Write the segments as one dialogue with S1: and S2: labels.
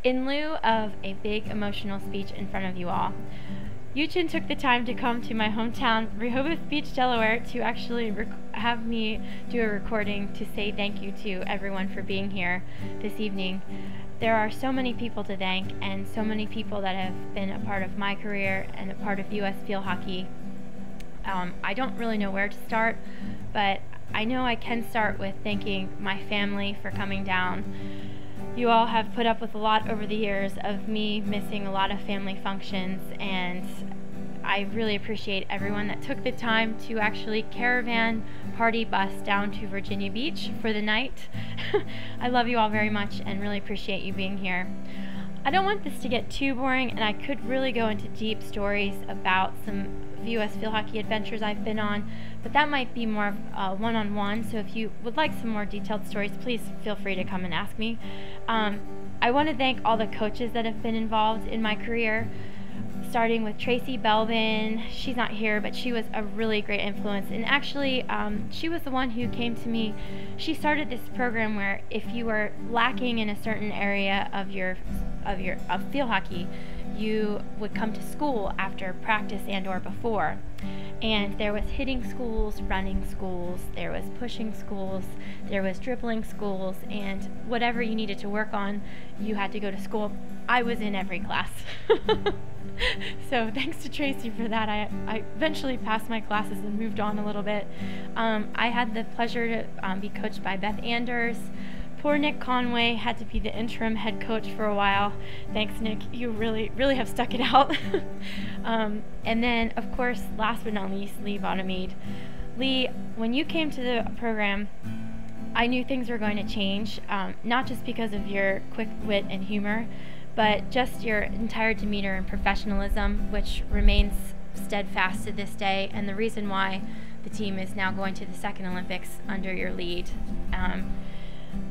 S1: In lieu of a big emotional speech in front of you all, Eugen took the time to come to my hometown, Rehoboth Beach, Delaware, to actually have me do a recording to say thank you to everyone for being here this evening. There are so many people to thank, and so many people that have been a part of my career and a part of U.S. field hockey. I don't really know where to start, but I know I can start with thanking my family for coming down. You all have put up with a lot over the years of me missing a lot of family functions, and I really appreciate everyone that took the time to actually caravan party bus down to Virginia Beach for the night. I love you all very much and really appreciate you being here. I don't want this to get too boring, and I could really go into deep stories about some U.S. field hockey adventures I've been on, but that might be more one-on-one, so if you would like some more detailed stories, please feel free to come and ask me. I want to thank all the coaches that have been involved in my career, starting with Tracy Belbin. She's not here, but she was a really great influence, and actually she was the one who came to me. She started this program where if you were lacking in a certain area of field hockey, you would come to school after practice and or before. And there was hitting schools, running schools, there was pushing schools, there was dribbling schools, and whatever you needed to work on, you had to go to school. I was in every class. So thanks to Tracy for that. I eventually passed my classes and moved on a little bit. I had the pleasure to be coached by Beth Anders. Poor Nick Conway had to be the interim head coach for a while. Thanks, Nick. You really have stuck it out. And then, of course, last but not least, Lee Bonamede. Lee, when you came to the program, I knew things were going to change, not just because of your quick wit and humor, but just your entire demeanor and professionalism, which remains steadfast to this day, and the reason why the team is now going to the second Olympics under your lead.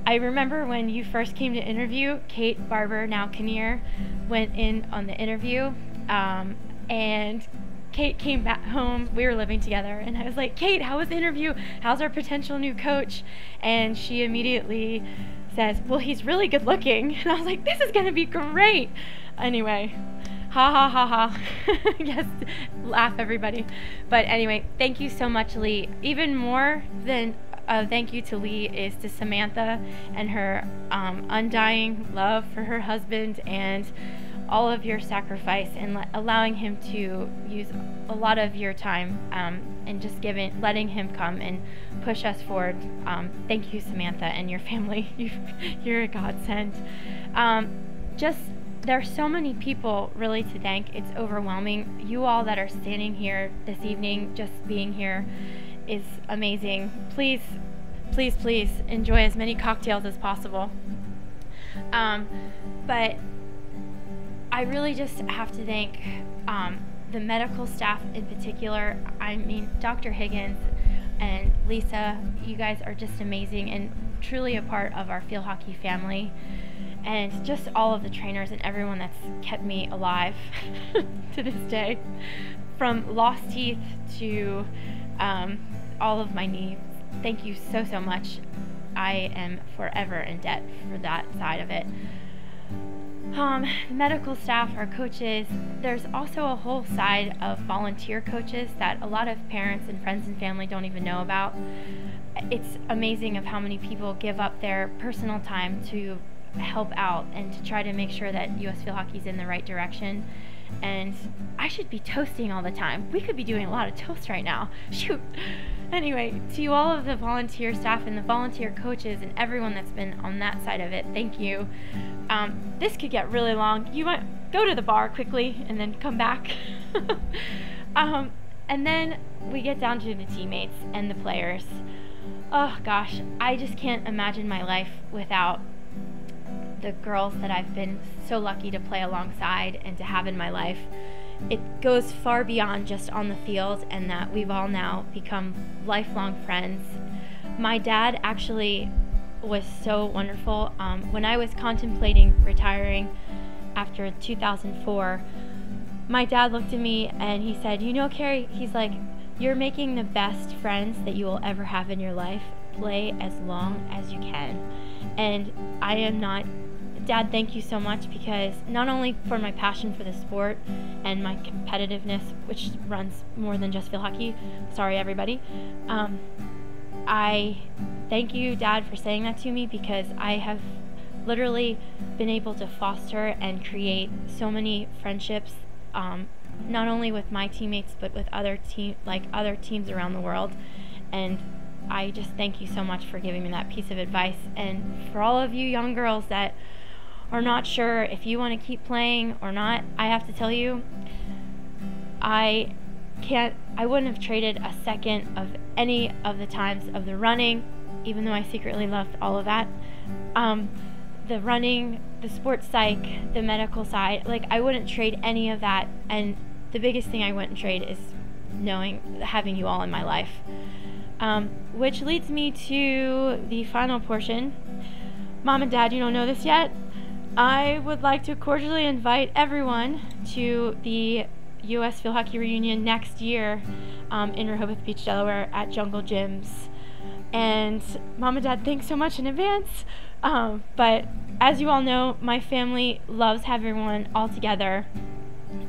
S1: I remember when you first came to interview, Kate Barber, now Kinnear, went in on the interview, and Kate came back home. We were living together, and I was like, Kate, how was the interview? How's our potential new coach? And she immediately says, well, he's really good looking. And I was like, this is going to be great. Anyway, ha ha ha ha. Yes, laugh everybody. But anyway, thank you so much, Lee. Even more than thank you to Lee is to Samantha and her undying love for her husband, and all of your sacrifice and allowing him to use a lot of your time and just letting him come and push us forward. Thank you, Samantha, and your family. You're a godsend. There are so many people really to thank. It's overwhelming. You all that are standing here this evening, just being here, is amazing. Please, please, please enjoy as many cocktails as possible. But I really just have to thank the medical staff in particular. I mean, Dr. Higgins and Lisa, you guys are just amazing and truly a part of our field hockey family. And just all of the trainers and everyone that's kept me alive to this day. From lost teeth to all of my needs. Thank you so, so much. I am forever in debt for that side of it. Medical staff, our coaches, there's also a whole side of volunteer coaches that a lot of parents and friends and family don't even know about. It's amazing of how many people give up their personal time to help out and to try to make sure that U.S. field hockey is in the right direction. And I should be toasting all the time. We could be doing a lot of toast right now. Shoot. Anyway, to all of the volunteer staff and the volunteer coaches and everyone that's been on that side of it, thank you. This could get really long. You might go to the bar quickly and then come back. And then we get down to the teammates and the players. Oh gosh, I just can't imagine my life without the girls that I've been so lucky to play alongside and to have in my life. It goes far beyond just on the field, and that we've all now become lifelong friends. My dad actually was so wonderful. When I was contemplating retiring after 2004, my dad looked at me and he said, you know, Carrie, he's like, you're making the best friends that you will ever have in your life. Play as long as you can. And I am not Dad, thank you so much, because not only for my passion for the sport and my competitiveness, which runs more than just field hockey, sorry everybody, I thank you, Dad, for saying that to me, because I have literally been able to foster and create so many friendships, not only with my teammates but with other teams around the world. And I just thank you so much for giving me that piece of advice. And for all of you young girls that are not sure if you want to keep playing or not, I have to tell you, I wouldn't have traded a second of any of the times of the running, even though I secretly loved all of that. The running, the sports psych, the medical side, like, I wouldn't trade any of that. And the biggest thing I wouldn't trade is having you all in my life. Which leads me to the final portion. Mom and Dad, you don't know this yet. I would like to cordially invite everyone to the U.S. Field Hockey Reunion next year in Rehoboth Beach, Delaware at Jungle Gyms. And Mom and Dad, thanks so much in advance. But as you all know, my family loves having everyone all together,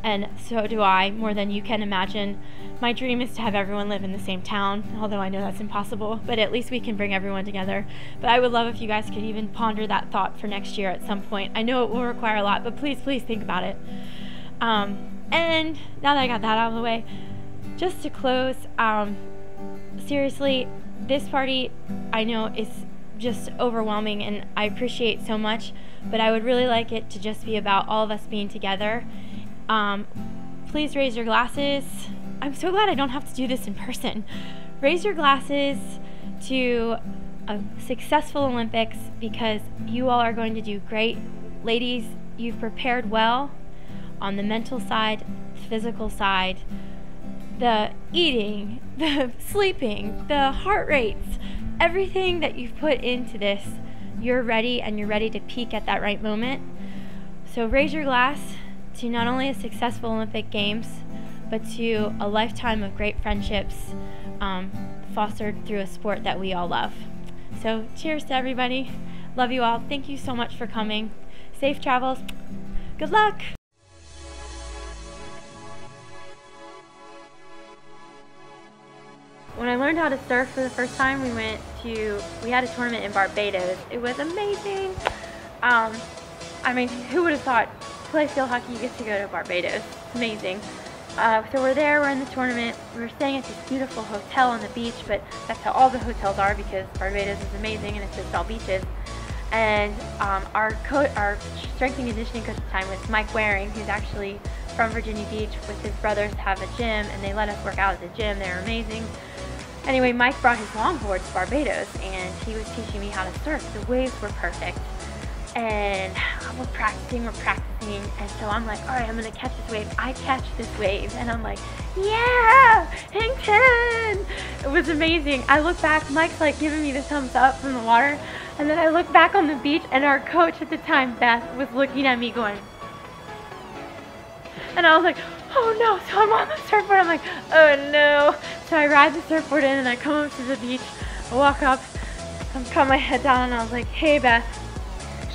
S1: and so do I, more than you can imagine. My dream is to have everyone live in the same town, although I know that's impossible, but at least we can bring everyone together. But I would love if you guys could even ponder that thought for next year at some point. I know it will require a lot, but please think about it. And now that I got that out of the way, just to close, seriously, this party I know is just overwhelming and I appreciate so much, but I would really like it to just be about all of us being together. Please raise your glasses. I'm so glad I don't have to do this in person. Raise your glasses to a successful Olympics, because you all are going to do great. Ladies, you've prepared well on the mental side, physical side, the eating, the sleeping, the heart rates, everything that you've put into this, you're ready, and you're ready to peak at that right moment. So raise your glass to not only a successful Olympic Games, but to a lifetime of great friendships fostered through a sport that we all love. So cheers to everybody. Love you all. Thank you so much for coming. Safe travels. Good luck. When I learned how to surf for the first time, we had a tournament in Barbados. It was amazing. I mean, who would have thought to play field hockey you get to go to Barbados? It's amazing. So we're there, we're in the tournament, we're staying at this beautiful hotel on the beach, but that's how all the hotels are, because Barbados is amazing and it's just all beaches. And our strength and conditioning coach at the time was Mike Waring, who's actually from Virginia Beach. With his brothers have a gym, and they let us work out at the gym. They're amazing. Anyway, Mike brought his longboard to Barbados, and he was teaching me how to surf. The waves were perfect, and we're practicing, and so I'm like, all right, I'm gonna catch this wave. I catch this wave, and I'm like, yeah, hang 10. It was amazing. I look back, Mike's like giving me the thumbs up from the water, and then I look back on the beach, and our coach at the time, Beth, was looking at me going, and I was like, oh no. So I'm on the surfboard, I'm like, oh no. So I ride the surfboard in, and I come up to the beach, I walk up, I got my head down, and I was like, hey Beth.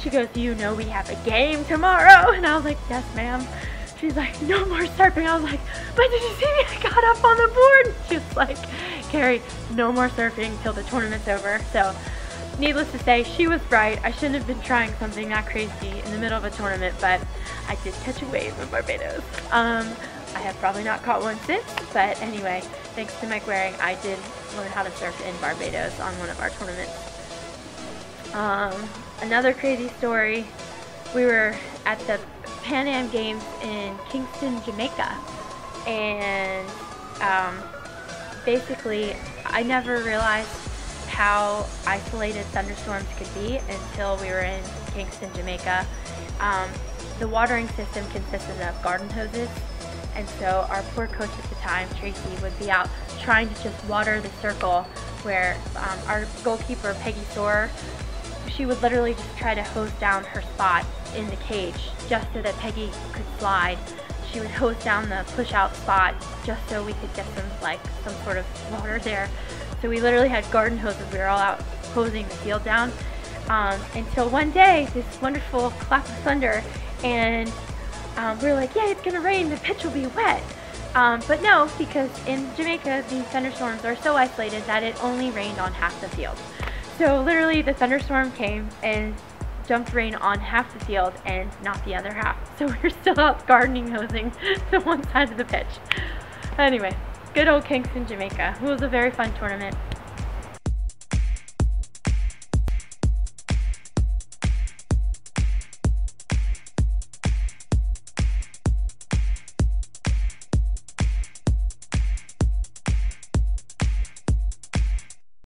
S1: She goes, you know we have a game tomorrow? And I was like, yes ma'am. She's like, no more surfing. I was like, but did you see me? I got up on the board. She was like, Carrie, no more surfing till the tournament's over. So needless to say, she was right. I shouldn't have been trying something that crazy in the middle of a tournament, but I did catch a wave in Barbados. I have probably not caught one since, but anyway, thanks to Mike Waring, I did learn how to surf in Barbados on one of our tournaments. Another crazy story, we were at the Pan Am Games in Kingston, Jamaica, and basically I never realized how isolated thunderstorms could be until we were in Kingston, Jamaica. The watering system consisted of garden hoses, and so our poor coach at the time, Tracy, would be out trying to just water the circle where our goalkeeper, Peggy Soar, she would literally just try to hose down her spot in the cage just so that Peggy could slide. She would hose down the push-out spot just so we could get some sort of water there. So we literally had garden hoses. We were all out hosing the field down. until one day, this wonderful clap of thunder, and we were like, yay, it's gonna rain, the pitch will be wet. But no, because in Jamaica, these thunderstorms are so isolated that it only rained on half the field. So literally the thunderstorm came and dumped rain on half the field and not the other half. So we're still out gardening hosing the one side of the pitch. Anyway, good old Kingston, Jamaica. It was a very fun tournament.